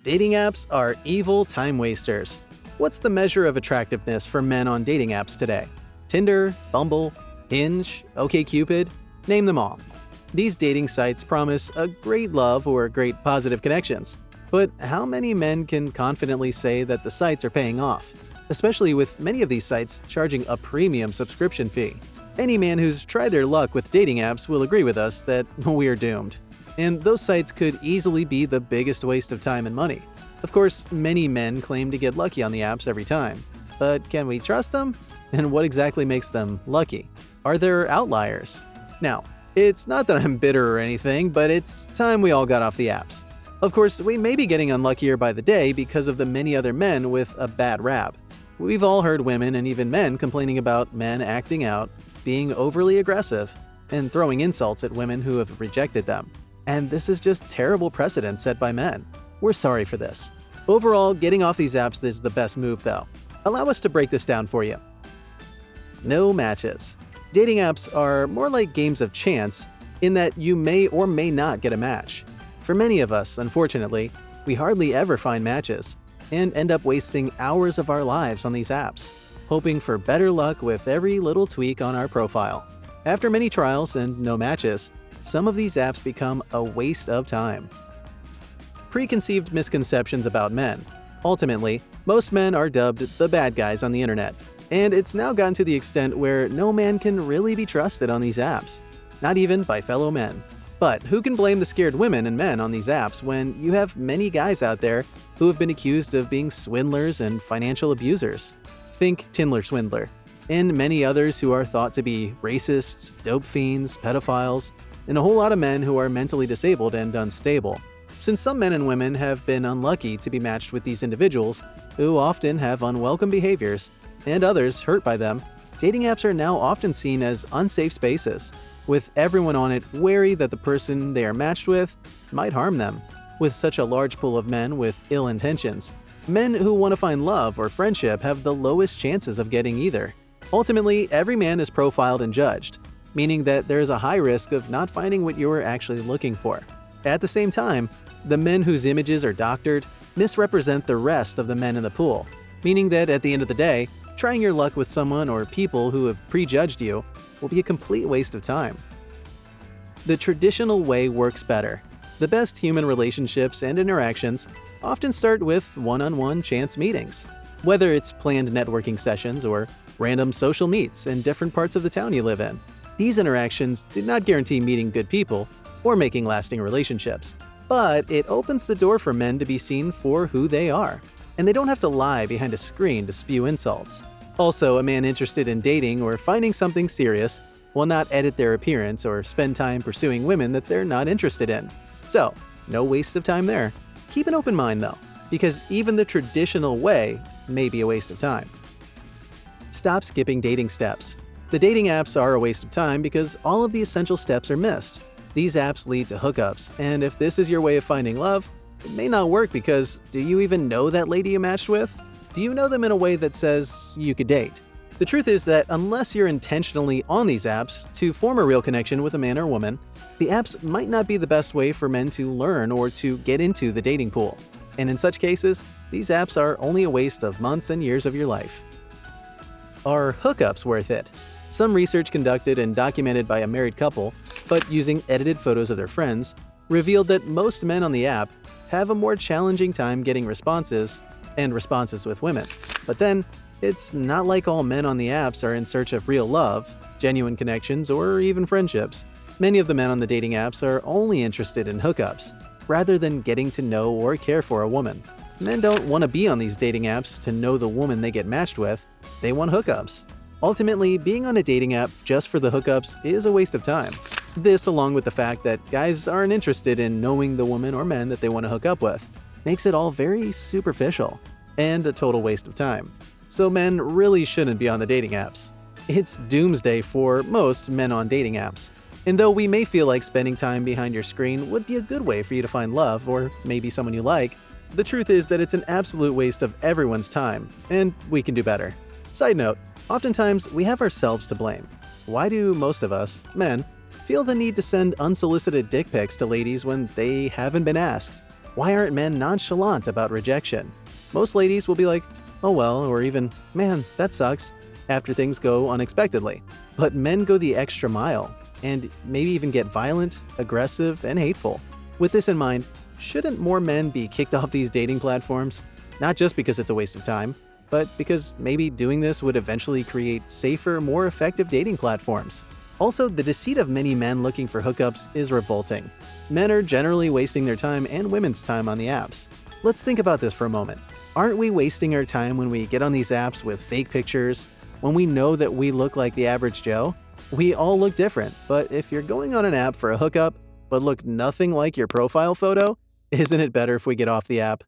Dating apps are evil time wasters. What's the measure of attractiveness for men on dating apps today? Tinder, Bumble, Hinge, OkCupid, name them all. These dating sites promise a great love or great positive connections. But how many men can confidently say that the sites are paying off? Especially with many of these sites charging a premium subscription fee. Any man who's tried their luck with dating apps will agree with us that we're doomed. And those sites could easily be the biggest waste of time and money. Of course, many men claim to get lucky on the apps every time. But can we trust them? And what exactly makes them lucky? Are there outliers? Now, it's not that I'm bitter or anything, but it's time we all got off the apps. Of course, we may be getting unluckier by the day because of the many other men with a bad rap. We've all heard women and even men complaining about men acting out, being overly aggressive, and throwing insults at women who have rejected them. And this is just terrible precedent set by men. We're sorry for this. Overall, getting off these apps is the best move though. Allow us to break this down for you. No matches. Dating apps are more like games of chance in that you may or may not get a match. For many of us, unfortunately, we hardly ever find matches and end up wasting hours of our lives on these apps, hoping for better luck with every little tweak on our profile. After many trials and no matches, some of these apps become a waste of time. Preconceived misconceptions about men. Ultimately, most men are dubbed the bad guys on the internet, and it's now gotten to the extent where no man can really be trusted on these apps, not even by fellow men. But who can blame the scared women and men on these apps when you have many guys out there who have been accused of being swindlers and financial abusers? Think Tinder swindler, and many others who are thought to be racists, dope fiends, pedophiles, and a whole lot of men who are mentally disabled and unstable. Since some men and women have been unlucky to be matched with these individuals, who often have unwelcome behaviors, and others hurt by them, dating apps are now often seen as unsafe spaces, with everyone on it wary that the person they are matched with might harm them. With such a large pool of men with ill intentions, men who want to find love or friendship have the lowest chances of getting either. Ultimately, every man is profiled and judged, meaning that there is a high risk of not finding what you are actually looking for. At the same time, the men whose images are doctored misrepresent the rest of the men in the pool, meaning that at the end of the day, trying your luck with someone or people who have prejudged you will be a complete waste of time. The traditional way works better. The best human relationships and interactions often start with one-on-one chance meetings. Whether it's planned networking sessions or random social meets in different parts of the town you live in. These interactions do not guarantee meeting good people or making lasting relationships, but it opens the door for men to be seen for who they are, and they don't have to lie behind a screen to spew insults. Also, a man interested in dating or finding something serious will not edit their appearance or spend time pursuing women that they're not interested in. So, no waste of time there. Keep an open mind though, because even the traditional way may be a waste of time. Stop skipping dating steps. The dating apps are a waste of time because all of the essential steps are missed. These apps lead to hookups, and if this is your way of finding love, it may not work because do you even know that lady you matched with? Do you know them in a way that says you could date? The truth is that unless you're intentionally on these apps to form a real connection with a man or woman, the apps might not be the best way for men to learn or to get into the dating pool. And in such cases, these apps are only a waste of months and years of your life. Are hookups worth it? Some research conducted and documented by a married couple, but using edited photos of their friends, revealed that most men on the app have a more challenging time getting responses with women. But then, it's not like all men on the apps are in search of real love, genuine connections, or even friendships. Many of the men on the dating apps are only interested in hookups, rather than getting to know or care for a woman. Men don't want to be on these dating apps to know the woman they get matched with, they want hookups. Ultimately, being on a dating app just for the hookups is a waste of time. This, along with the fact that guys aren't interested in knowing the woman or men that they want to hook up with, makes it all very superficial and a total waste of time. So men really shouldn't be on the dating apps. It's doomsday for most men on dating apps. And though we may feel like spending time behind your screen would be a good way for you to find love or maybe someone you like, the truth is that it's an absolute waste of everyone's time, and we can do better. Side note, oftentimes we have ourselves to blame. Why do most of us, men, feel the need to send unsolicited dick pics to ladies when they haven't been asked? Why aren't men nonchalant about rejection? Most ladies will be like, oh well, or even, man, that sucks, after things go unexpectedly. But men go the extra mile, and maybe even get violent, aggressive, and hateful. With this in mind, shouldn't more men be kicked off these dating platforms? Not just because it's a waste of time, but because maybe doing this would eventually create safer, more effective dating platforms. Also, the deceit of many men looking for hookups is revolting. Men are generally wasting their time and women's time on the apps. Let's think about this for a moment. Aren't we wasting our time when we get on these apps with fake pictures, when we know that we look like the average Joe? We all look different, but if you're going on an app for a hookup, but look nothing like your profile photo, isn't it better if we get off the app?